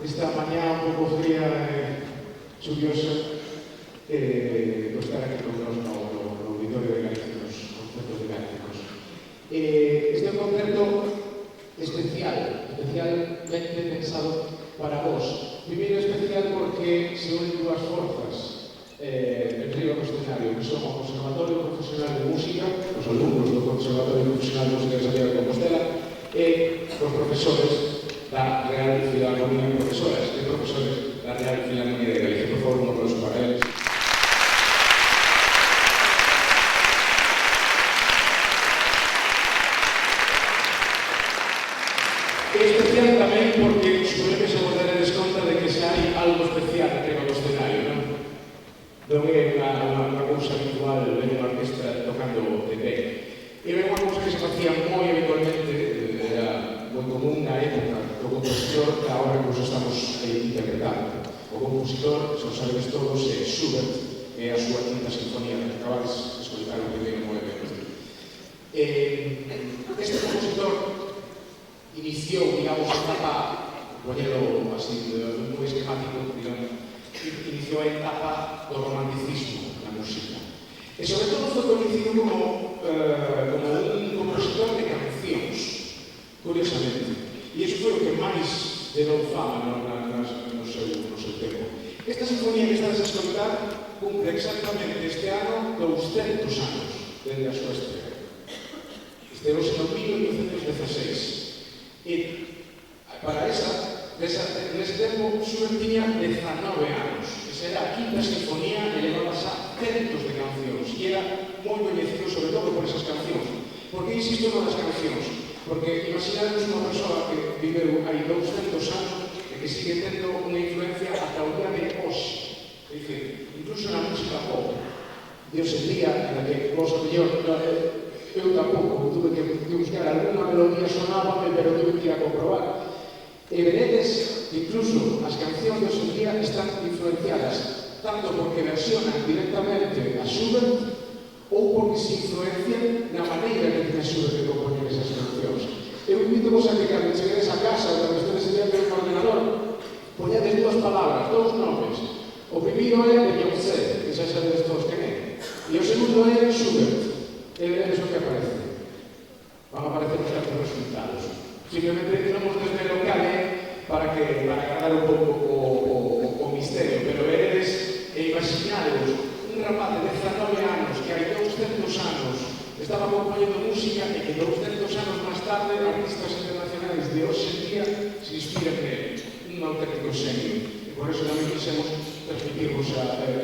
esta mañá un pouco fría e chuviosa por estar aquí con nos no auditorio de Galicia, nos concertos de Gálicos. Este é un concerto especialmente pensado para vos. Primeiro especial porque se unen dúas forzas en riba do escenario, que son o Conservatorio Profesional de Música, os alumnos do Conservatorio Profesional de Música de Santiago de Compostela, e os profesores da Real Filarmonía, profesores da Real Filarmonía de Galicia. Por favor, un aplauso para eles. É especial tamén porque suponho se vos daredes conta de que xa hai algo especial arriba do escenario, non? Non é unha cousa habitual de unha orquestra tocando de pé. É unha cousa que se facía moi habitualmente, era moi común na época do compositor que agora que nos estamos interpretando. O compositor, se o sabedes todos, é Schubert, é a súa quinta sinfonía, que acabades de escoitar o primeiro movimento. Este compositor iniciou, digamos, a etapa, poñelo así, moi esquemático, digamos, iniciou a etapa do romanticismo na música. E sobre todo foi conhecido como un compositor de cancións, curiosamente. E iso foi o que máis deu fama no seu tempo. Esta sinfonía que estás a escoitar cumple exactamente este ano 200 anos desde a súa estrela. Estreouse no 1816. E para nese tempo, Schubert tiña 19 anos. Esa era a quinta sinfonía e levaba xa centos de cancións. E era moi coñecido, sobre todo, por esas cancións. Por que insisto nas cancións? Porque imaginadnos unha persoa que viveu hai 200 anos e que sigue tendo unha influencia ata o día de hoxe. É dicir, incluso na música pop. Dios el día en que vos, a mellor, eu tampouco tuve que buscar alguna melodía sonábame, pero tuve que ir a comprobar. E veredes, incluso as cancións de hoxe en día están influenciadas tanto porque versionan directamente a Schubert ou porque se influencian na maneira que tiene Schubert de compoñer esas cancións. Eu invito vos a que cando cheguedes a casa ou cando estedes enviando un ordenador, poñades dúas palabras, dous nomes. O primeiro é Beyoncé, que xa sabedes todos quen é, e o segundo é Schubert. E veredes o que aparece. Van a aparecer os certos resultados. Simplemente non vos desvelo cale para agarrar un pouco o misterio, pero veredes e imaginadevos un rapaz de 19 anos que hai 200 anos estaba compoñendo música e que 200 anos máis tarde artistas internacionais de hoxe en día se inspiran en él. Un auténtico xenio. E por eso tamén quixemos transmitirvos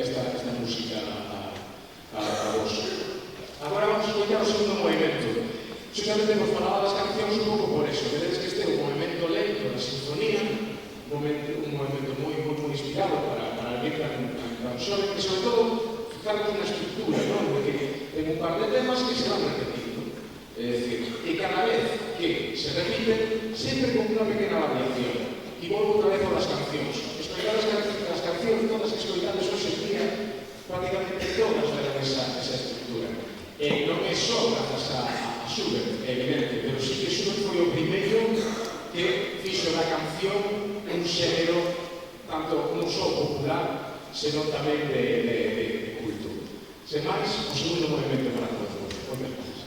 esta música a vos. Agora vamos a escoitar o segundo movimento. Justamente vos falaba das cancións un pouco por eso. Veredes que este é un movimento lento da sinfonía, un movimento moi inspirado para a letra canción, e sobre todo fijarnos na estructura, non? Porque ten un par de temas que se van repetindo. É dicir, e cada vez que que se repiten sempre con unha pequena variación. E volvo outra vez a las cancións. Escoitar as cancións todas que escoitamos hoxe en día, prácticamente todas levan esa estructura. Non é só grazas a Schubert, é evidente, pero sí que Schubert foi o primeiro que fixo da canción un xénero tanto non só popular, senón tamén de culto. Sen máis, o segundo movimento para todos. Moitas gracias.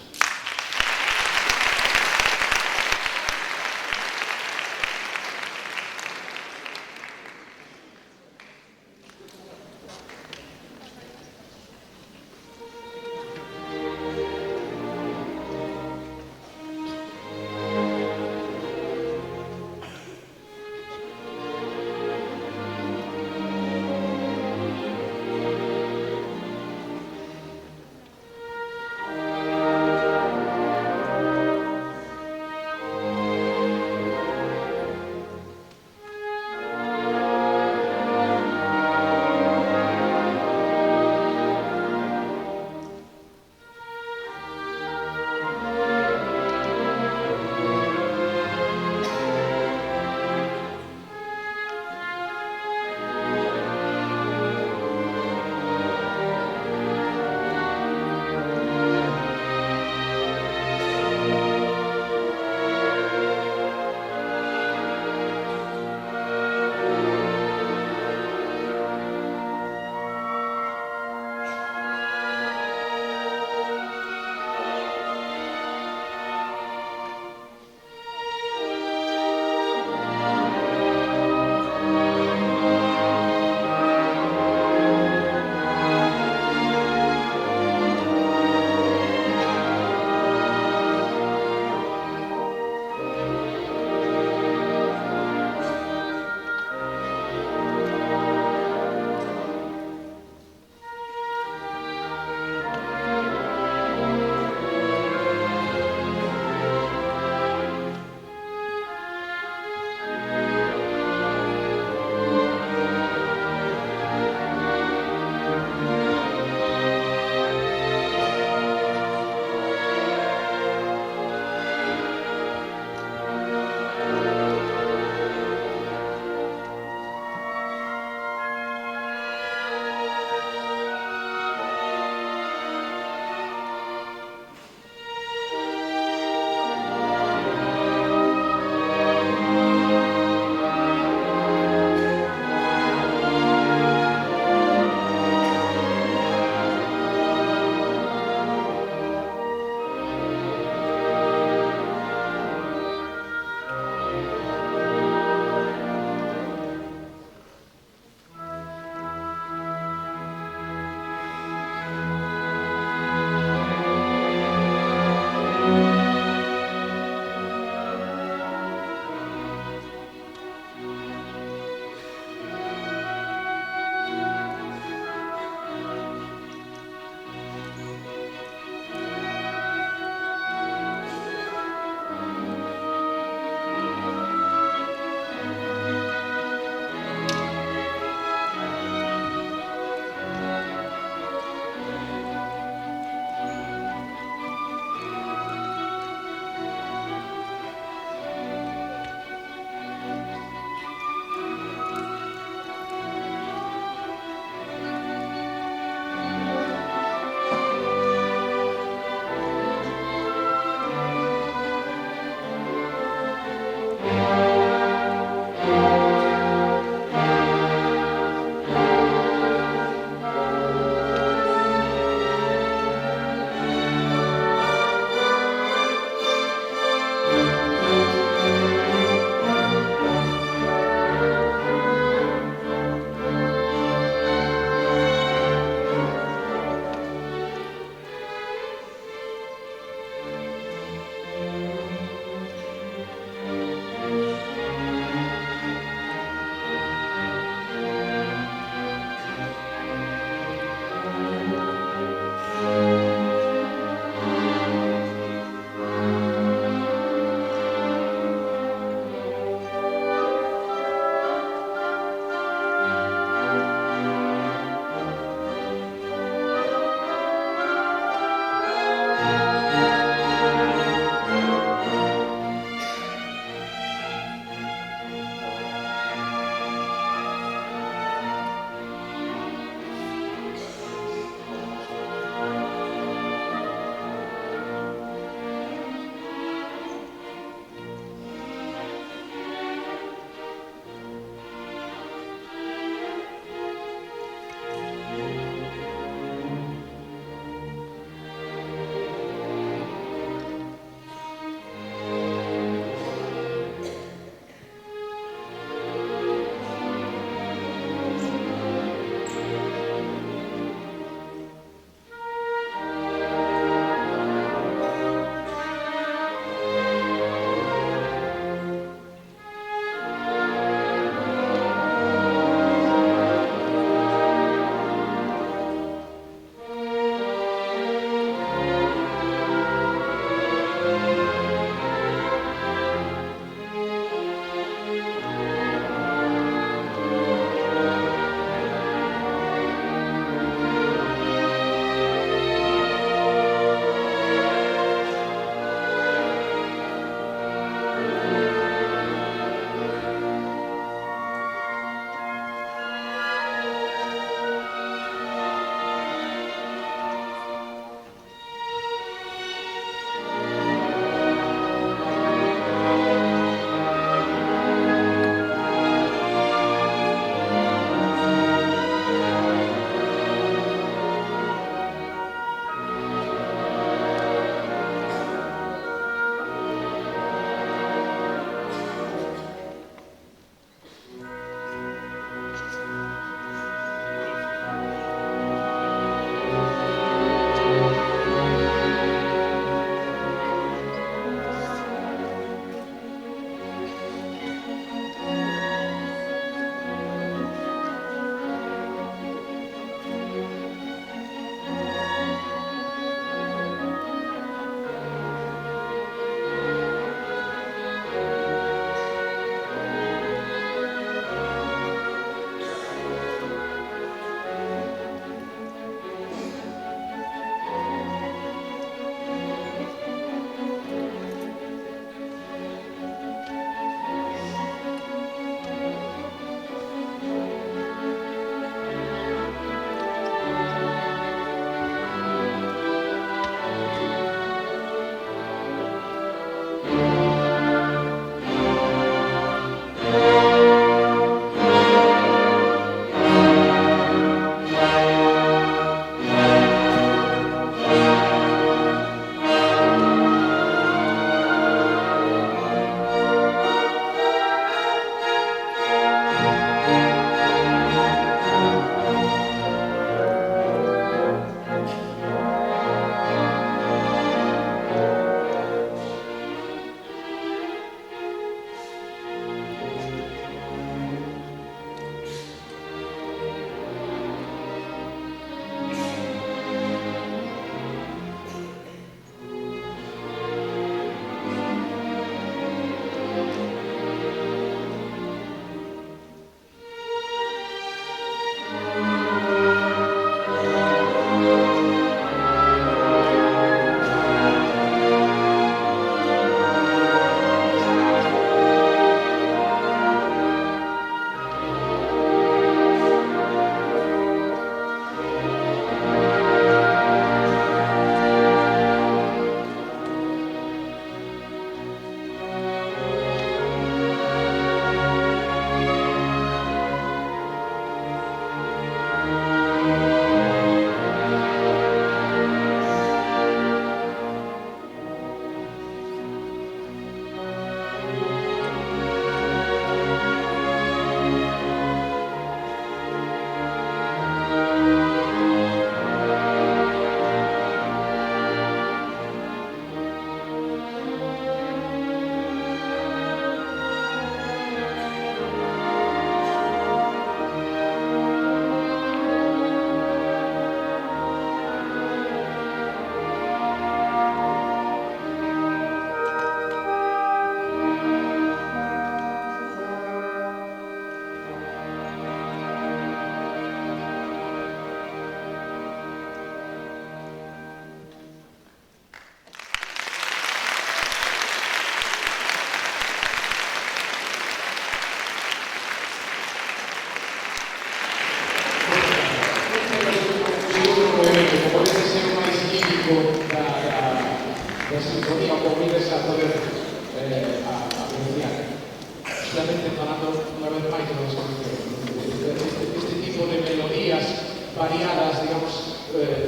variadas, digamos,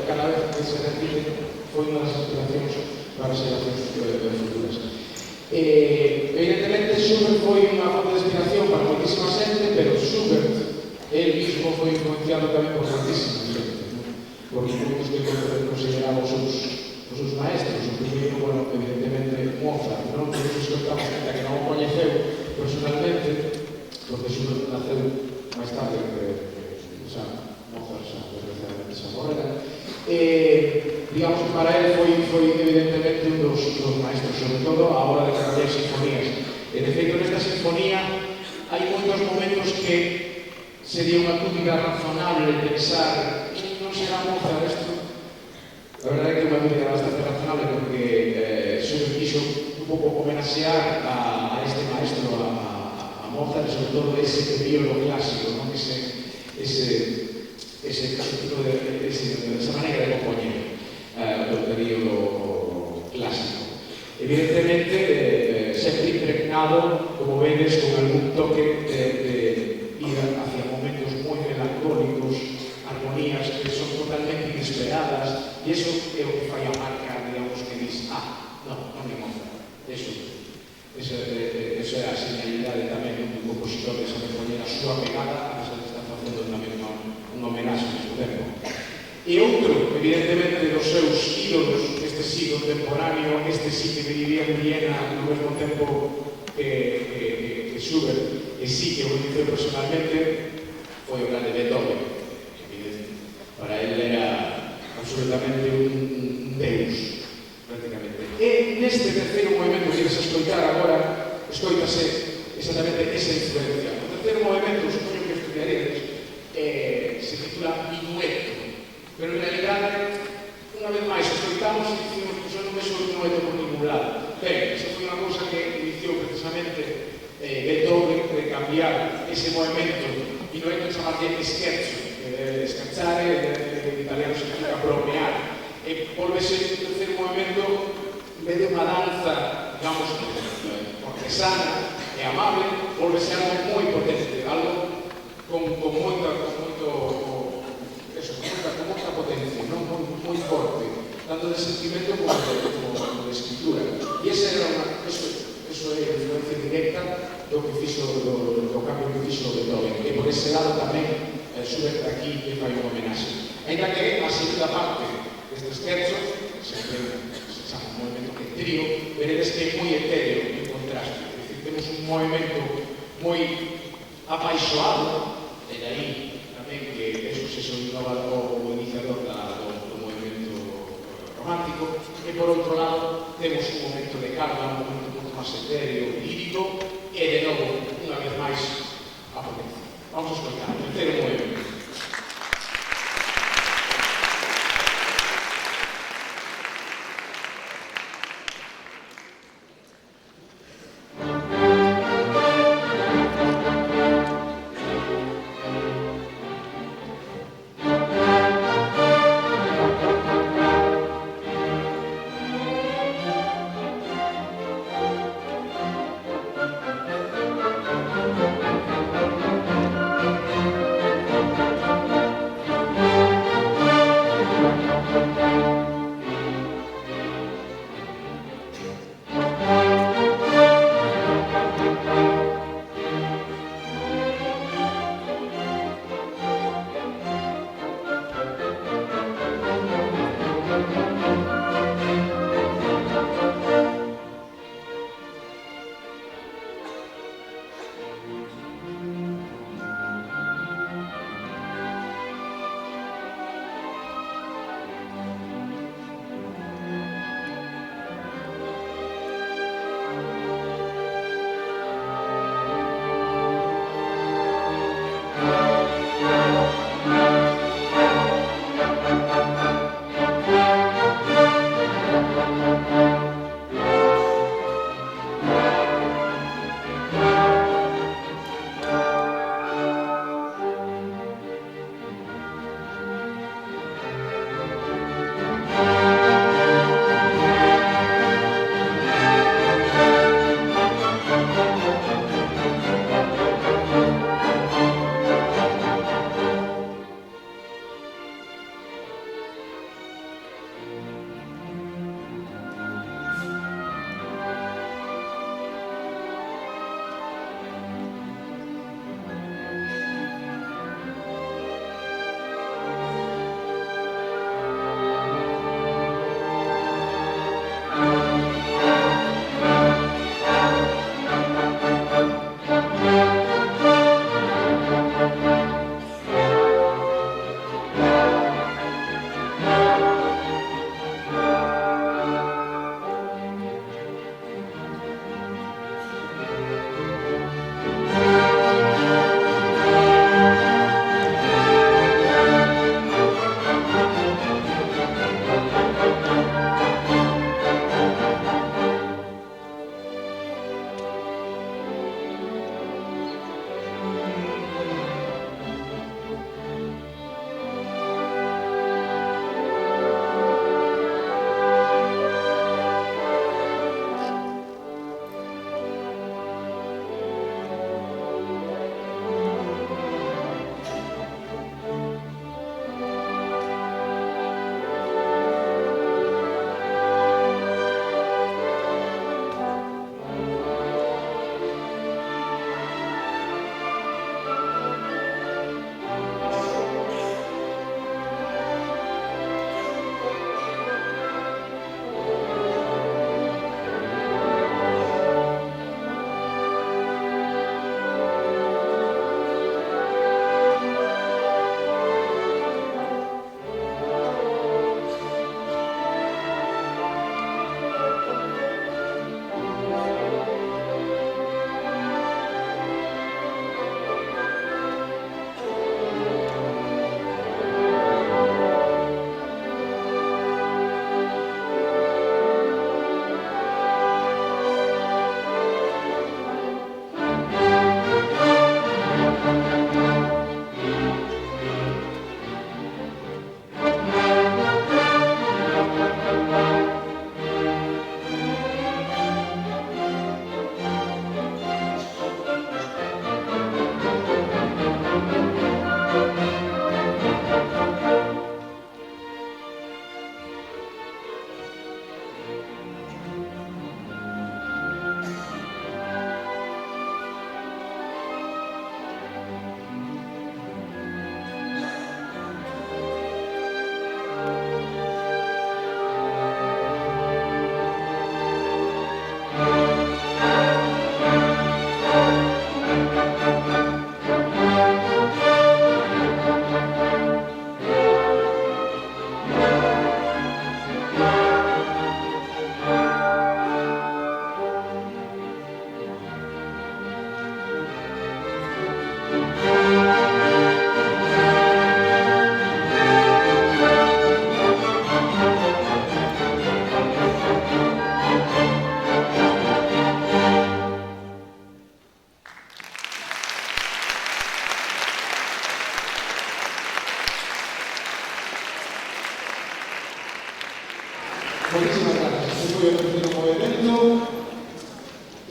cada vez que se repiten, foi unha das inspiracións para as xeracións futuras. Evidentemente, Schubert foi unha fonte de inspiración para moitísima xente, pero Schubert, él mismo foi influenciado tamén por moitísima xente, por moitos que consideraba os seus maestros. O primeiro, bueno, evidentemente, Mozart, non? Por iso escoitamos xente que non o coñeceu personalmente, porque Schubert naceu máis tarde que Mozart, desgraciadamente, xa morrera. Digamos que para él foi evidentemente un dos maestros, sobre todo a hora de traballar sinfonías. E, de feito, nesta sinfonía hai moitos momentos que sería unha dúbida razonable pensar non será Mozart isto. A verdade é que é unha dúbida bastante razonable porque Schubert quixo un pouco homenaxear a este maestro, a Mozart, e sobre todo ese período clásico, non? Esa manera de compoñer do período clásico. Evidentemente, sempre impregnado, como vedes, con algún toque de ir hacia momentos moi melancólicos, armonías que son totalmente inesperadas, e iso é o que fai a marca, digamos, que diz, non é Mozart. Esa é a señalidade tamén do compositor, de saber poñer a súa pegada, a pesar de estar facendo tamén unha homenaxe ao mesmo tempo. E outro, evidentemente, dos seus ídolos, este sí contemporáneo, este sí que vivía en Viena no mesmo tempo que Schubert, e sí que o coñeceu personalmente, foi o grande Beethoven. Para él era absolutamente un deus, prácticamente. E neste terceiro movimento que ibas a escoitar agora, escoitase exactamente esa influencia. O terceiro movimento, supoño que estudiaredes, se titula Minueto. Pero en realidade, unha vez máis, escoitamos e dicimos que non é só un minueto por ningún lado. Ben, esa foi unha cousa que iniciou precisamente Beethoven de cambiar ese movimento minueto chamarlle scherzo. Scherzare, en italiano significa bromear. E volvese un terceiro movimento, en vez de unha danza, digamos, cortesana e amable, volvese algo moi potente, algo con moita potencia, non moi forte, tanto de sentimento como de escritura. E eso é a influencia directa do cambio que fixo Beethoven. E por ese lado tamén Schubert aquí lle fai unha homenaxe. Ainda que a segunda parte deste scherzo, sempre un movimento que trío, veredes que é moi etéreo en contraste. É dicir, temos un movimento moi apaixoado, e daí tamén que eso se soinaba o iniciador do movimento romántico, e por outro lado temos un momento de calma, un momento un pouco máis etéreo, lírico, e de novo, unha vez máis, a potencia. Vamos a escoitar o terceiro movimento.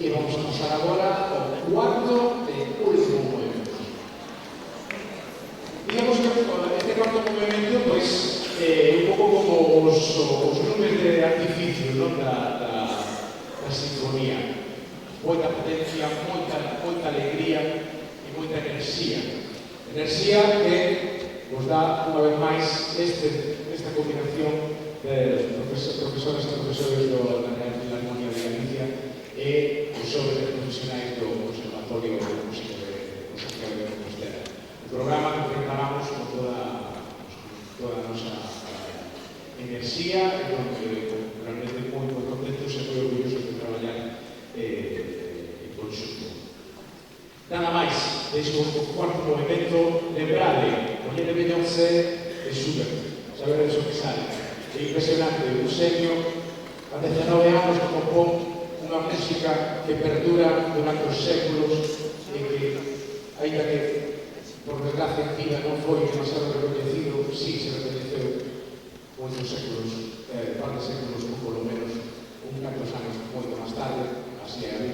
E vamos a pasar agora ao cuarto e último movimento. Digamos que este cuarto movimento, pois, un pouco como os nubes de artificio, non? Da sinfonía. Moita potencia, moita alegría e moita enerxía. Enerxía que nos dá, unha vez máis, esta combinación de profesores e profesores da Real Filarmonía de Galicia e os xóvenes profesionais do Conservatorio de Música de Santiago de Compostela. O programa que preparamos con toda a nosa enerxía e realmente moi contentos e moi orgullosos de traballar en conxunto. Nada máis, deixo o cuarto movimento, lembrade, poñer Beyoncé e Schubert, sabedes o que sale. É impresionante, un seño a 19 anos que compón unha música que perdura durante os séculos e que, ainda que por desgracia en vida non foi demasiado reconhecido, sí se recoñeceu moitos séculos, par de séculos, ou polo menos un cantos anos moito máis tarde, así é a